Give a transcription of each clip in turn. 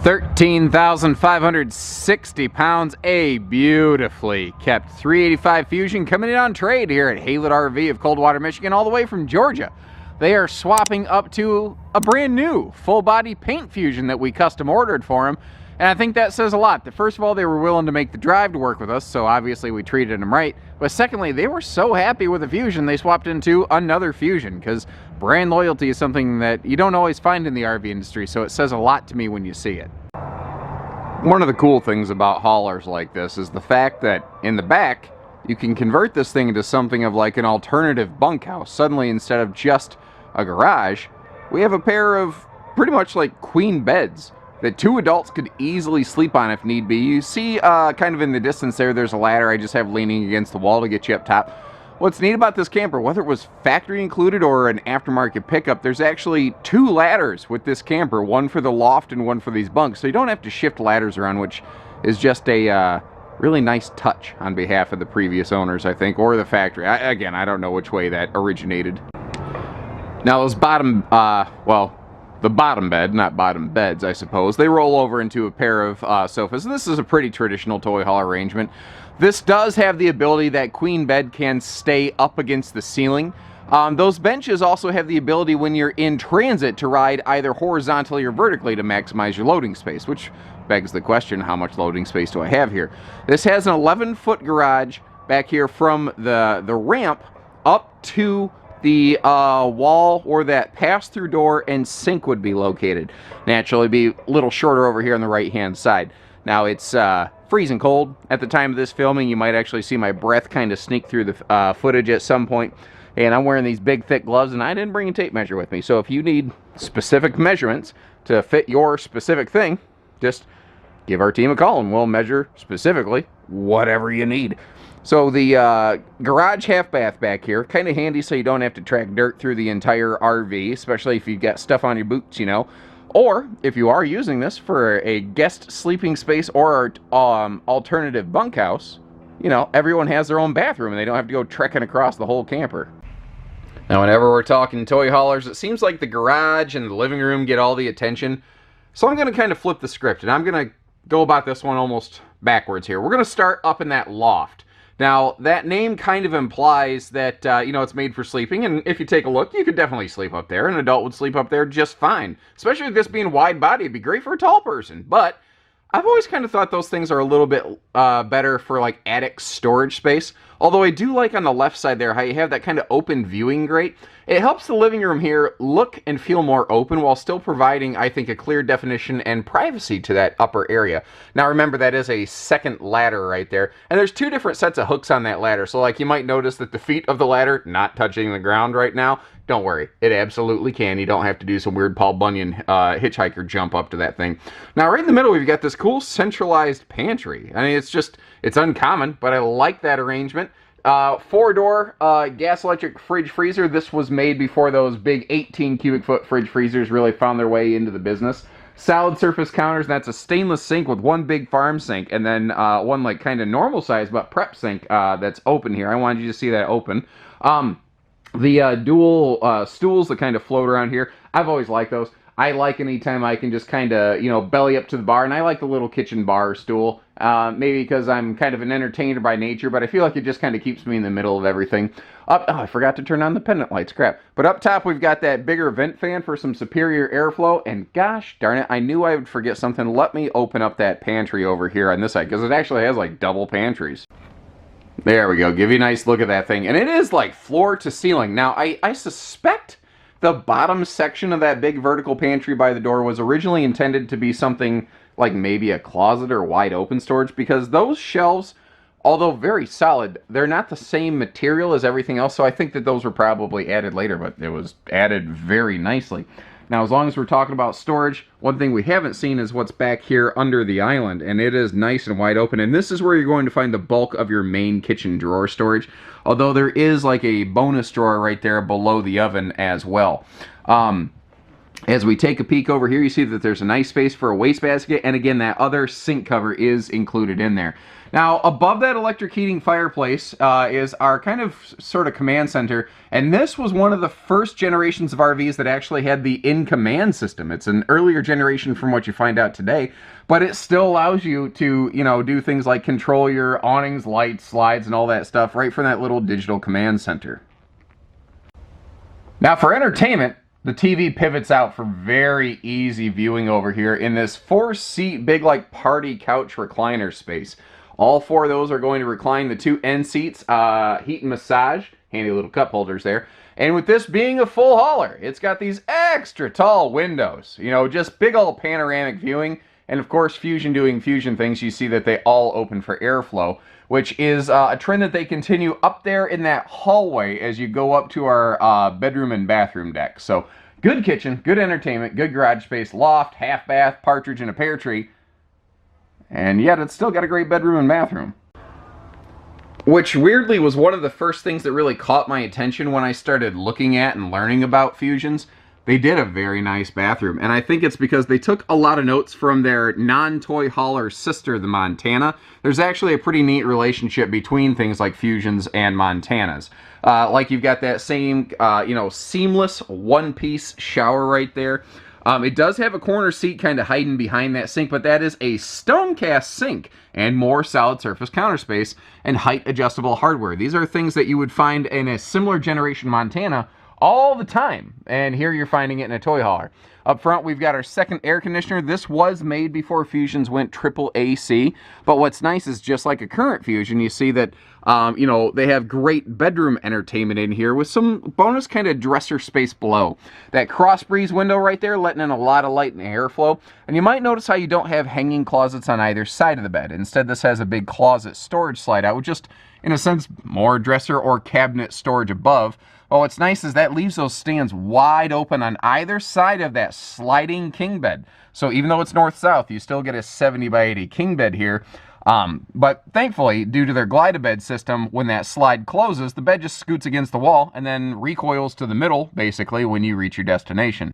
13,560 pounds, a beautifully kept 385 Fuzion coming in on trade here at Haylett RV of Coldwater, Michigan, all the way from Georgia. They are swapping up to a brand new full body paint Fuzion that we custom ordered for them. And I think that says a lot. First of all, they were willing to make the drive to work with us, so obviously we treated them right. But secondly, they were so happy with the Fuzion, they swapped into another Fuzion, because brand loyalty is something that you don't always find in the RV industry, so it says a lot to me when you see it. One of the cool things about haulers like this is the fact that in the back, you can convert this thing into something of like an alternative bunkhouse. Suddenly, instead of just a garage, we have a pair of pretty much like queen beds that two adults could easily sleep on if need be. You see kind of in the distance there's a ladder I just have leaning against the wall to get you up top. What's neat about this camper, whether it was factory included or an aftermarket pickup, there's actually two ladders with this camper, one for the loft and one for these bunks, so you don't have to shift ladders around, which is just a really nice touch on behalf of the previous owners, I think, or the factory. Again, I don't know which way that originated. Now those bottom, the bottom bed, not bottom beds, I suppose, they roll over into a pair of sofas. This is a pretty traditional toy haul arrangement. This does have the ability that queen bed can stay up against the ceiling. Those benches also have the ability when you're in transit to ride either horizontally or vertically to maximize your loading space, which begs the question, how much loading space do I have here? This has an 11-foot garage back here from the ramp up to the wall or that pass-through door, and sink would be located. Naturally, be a little shorter over here on the right-hand side. Now, it's freezing cold at the time of this filming. You might actually see my breath kind of sneak through the footage at some point. And I'm wearing these big, thick gloves, and I didn't bring a tape measure with me. So if you need specific measurements to fit your specific thing, just give our team a call, and we'll measure specifically whatever you need. So the garage half bath back here, kind of handy so you don't have to track dirt through the entire RV, especially if you've got stuff on your boots, you know. Or if you are using this for a guest sleeping space or alternative bunkhouse, you know, everyone has their own bathroom and they don't have to go trekking across the whole camper. Now, whenever we're talking toy haulers, it seems like the garage and the living room get all the attention. So I'm going to kind of flip the script, and I'm going to go about this one almost backwards here. We're going to start up in that loft. Now, that name kind of implies that, you know, it's made for sleeping, and if you take a look, you could definitely sleep up there. An adult would sleep up there just fine. Especially with this being wide body, it'd be great for a tall person. But I've always kind of thought those things are a little bit better for, like, attic storage space. Although I do like on the left side there how you have that kind of open viewing grate. It helps the living room here look and feel more open while still providing, I think, a clear definition and privacy to that upper area. Now remember, that is a second ladder right there. And there's two different sets of hooks on that ladder. So like you might notice that the feet of the ladder not touching the ground right now. Don't worry, it absolutely can. You don't have to do some weird Paul Bunyan hitchhiker jump up to that thing. Now right in the middle we've got this cool centralized pantry. I mean, it's uncommon, but I like that arrangement. 4-door gas electric fridge freezer. This was made before those big 18 cubic foot fridge freezers really found their way into the business. Solid surface counters, and that's a stainless sink with one big farm sink, and then one like kind of normal size but prep sink that's open here. I wanted you to see that open. The dual stools that kind of float around here, I've always liked those. I like anytime I can just kind of, you know, belly up to the bar, and I like the little kitchen bar stool. Maybe because I'm kind of an entertainer by nature, but I feel like it just kind of keeps me in the middle of everything. I forgot to turn on the pendant lights, crap. But up top, we've got that bigger vent fan for some superior airflow, and gosh darn it, I knew I would forget something. Let me open up that pantry over here on this side, because it actually has like double pantries. There we go, give you a nice look at that thing. And it is like floor to ceiling. Now, I suspect the bottom section of that big vertical pantry by the door was originally intended to be something like maybe a closet or wide open storage, because those shelves, although very solid, they're not the same material as everything else, so I think that those were probably added later, but it was added very nicely. Now, as long as we're talking about storage, one thing we haven't seen is what's back here under the island, and it is nice and wide open, and this is where you're going to find the bulk of your main kitchen drawer storage, although there is like a bonus drawer right there below the oven as well. As we take a peek over here, you see that there's a nice space for a wastebasket, and again, that other sink cover is included in there. Now, above that electric heating fireplace is our kind of sort of command center, and this was one of the first generations of RVs that actually had the in-command system. It's an earlier generation from what you find out today, but it still allows you to, you know, do things like control your awnings, lights, slides, and all that stuff right from that little digital command center. Now, for entertainment, the TV pivots out for very easy viewing over here in this 4-seat big like party couch recliner space. All 4 of those are going to recline the 2 end seats, heat and massage, handy little cup holders there. And with this being a full hauler, it's got these extra tall windows, you know, just big old panoramic viewing. And of course, Fuzion doing Fuzion things, you see that they all open for airflow, which is a trend that they continue up there in that hallway as you go up to our bedroom and bathroom deck. So good kitchen, good entertainment, good garage space, loft, half bath, partridge, and a pear tree. And yet it's still got a great bedroom and bathroom. Which weirdly was one of the first things that really caught my attention when I started looking at and learning about Fuzions. They did a very nice bathroom, and I think it's because they took a lot of notes from their non-toy hauler sister, the Montana. There's actually a pretty neat relationship between things like Fuzions and Montanas. Like you've got that same, you know, seamless one-piece shower right there. It does have a corner seat kind of hiding behind that sink, but that is a stone cast sink and more solid surface counter space and height adjustable hardware. These are things that you would find in a similar generation Montana all the time, and here you're finding it in a toy hauler. Up front, we've got our second air conditioner. This was made before Fuzions went triple AC, but what's nice is just like a current Fuzion, you see that you know, they have great bedroom entertainment in here with some bonus kind of dresser space below. That cross breeze window right there letting in a lot of light and airflow, and you might notice how you don't have hanging closets on either side of the bed. Instead, this has a big closet storage slide out with just, in a sense, more dresser or cabinet storage above. Well, what's nice is that leaves those stands wide open on either side of that sliding king bed. So even though it's north-south, you still get a 70 by 80 king bed here. But thankfully, due to their glide-a-bed system, when that slide closes, the bed just scoots against the wall and then recoils to the middle, basically, when you reach your destination.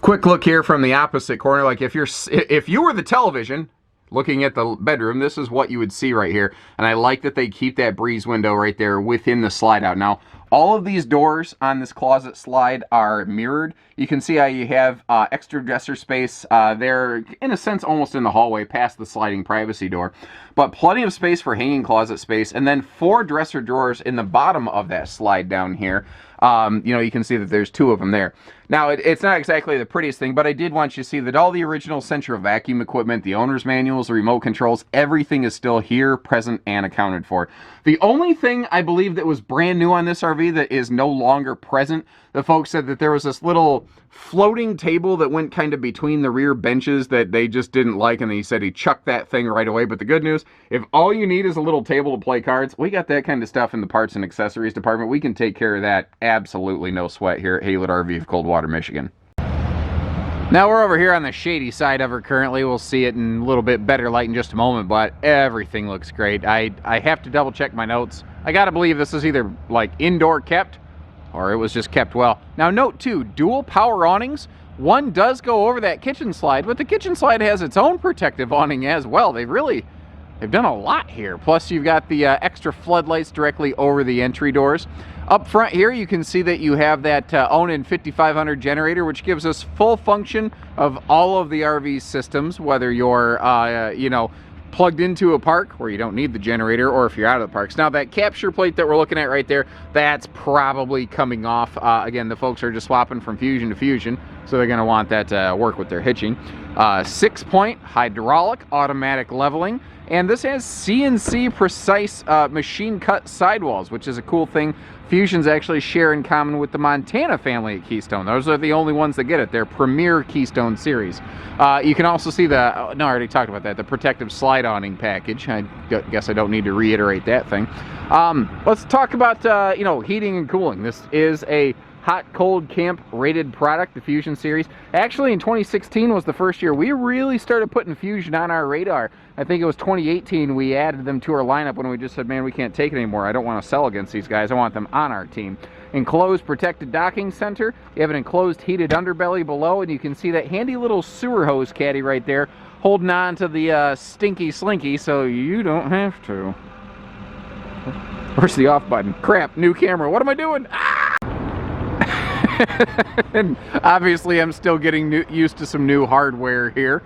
Quick look here from the opposite corner. Like if you were the television looking at the bedroom, this is what you would see right here. And I like that they keep that breeze window right there within the slide out. Now, all of these doors on this closet slide are mirrored. You can see how you have extra dresser space there, in a sense, almost in the hallway past the sliding privacy door. But plenty of space for hanging closet space, and then 4 dresser drawers in the bottom of that slide down here. You know, you can see that there's 2 of them there. Now, it's not exactly the prettiest thing, but I did want you to see that all the original central vacuum equipment, the owner's manuals, the remote controls, everything is still here, present, and accounted for. The only thing I believe that was brand new on this RV that is no longer present, the folks said that there was this little floating table that went kind of between the rear benches that they just didn't like, and he said he chucked that thing right away. But the good news, if all you need is a little table to play cards, we got that kind of stuff in the parts and accessories department. We can take care of that absolutely no sweat here at Haylett RV of Coldwater, Michigan. Now we're over here on the shady side of her currently. We'll see it in a little bit better light in just a moment, but everything looks great. I have to double check my notes. I gotta believe this is either like indoor kept or it was just kept well. Now note too, dual power awnings. One does go over that kitchen slide, but the kitchen slide has its own protective awning as well. They've done a lot here. Plus you've got the extra floodlights directly over the entry doors. Up front here, you can see that you have that Onan 5500 generator, which gives us full function of all of the RV systems, whether you're, you know, plugged into a park where you don't need the generator, or if you're out of the parks. Now that capture plate that we're looking at right there, that's probably coming off. Again, the folks are just swapping from Fuzion to Fuzion, so they're going to want that to work with their hitching. 6-point hydraulic automatic leveling, and this has CNC precise machine cut sidewalls, which is a cool thing Fuzions actually share in common with the Montana family at Keystone. Those are the only ones that get it. They're premier Keystone series. You can also see the, no, I already talked about that, the protective slide awning package. I guess I don't need to reiterate that thing. Let's talk about, you know, heating and cooling. This is a hot cold camp rated product, the Fuzion series. Actually in 2016 was the first year we really started putting Fuzion on our radar. I think it was 2018 we added them to our lineup when we just said, man, we can't take it anymore. I don't want to sell against these guys. I want them on our team. enclosed protected docking center. You have an enclosed heated underbelly below, and you can see that handy little sewer hose caddy right there holding on to the stinky slinky so you don't have to. Where's the off button? Crap, new camera. What am I doing? Ah! And obviously I'm still getting used to some new hardware here.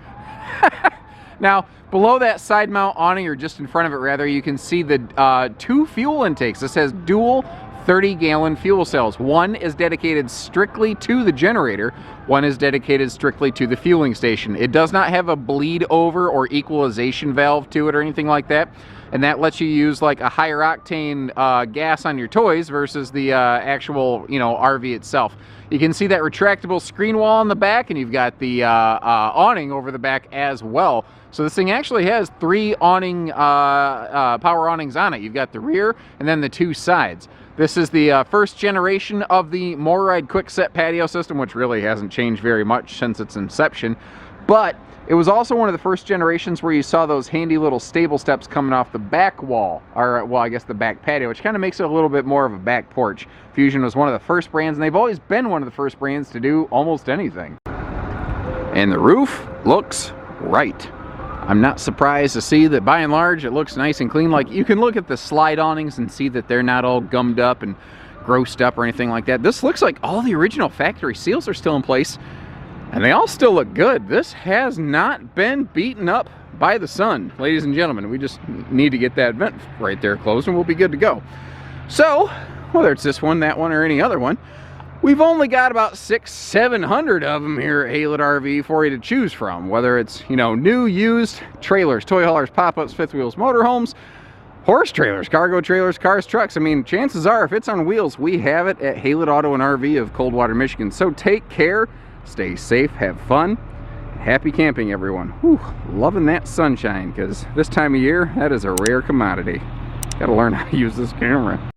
Now, below that side mount awning, or just in front of it rather, you can see the 2 fuel intakes. This has dual 30-gallon fuel cells. One is dedicated strictly to the generator. One is dedicated strictly to the fueling station. It does not have a bleed over or equalization valve to it or anything like that. And that lets you use like a higher octane gas on your toys versus the actual, RV itself. You can see that retractable screen wall on the back, and you've got the awning over the back as well. So this thing actually has 3 awning power awnings on it. You've got the rear and then the 2 sides. This is the first generation of the MoRide Quickset patio system, which really hasn't changed very much since its inception. But it was also one of the first generations where you saw those handy little stable steps coming off the back wall, or well, I guess the back patio, which kind of makes it a little bit more of a back porch. Fuzion was one of the first brands, and they've always been one of the first brands to do almost anything. And the roof looks right. I'm not surprised to see that by and large it looks nice and clean. Like, you can look at the slide awnings and see that they're not all gummed up and grossed up or anything like that. This looks like all the original factory seals are still in place, and they all still look good. This has not been beaten up by the sun, ladies and gentlemen. We just need to get that vent right there closed and we'll be good to go. So, whether it's this one, that one, or any other one, we've only got about 600-700 of them here at Haylett RV for you to choose from. Whether it's, new, used, trailers, toy haulers, pop-ups, fifth wheels, motorhomes, horse trailers, cargo trailers, cars, trucks. I mean, chances are if it's on wheels, we have it at Haylett Auto and RV of Coldwater, Michigan. So take care. Stay safe, have fun, happy camping, everyone. Whew, loving that sunshine, because this time of year, that is a rare commodity. Got to learn how to use this camera.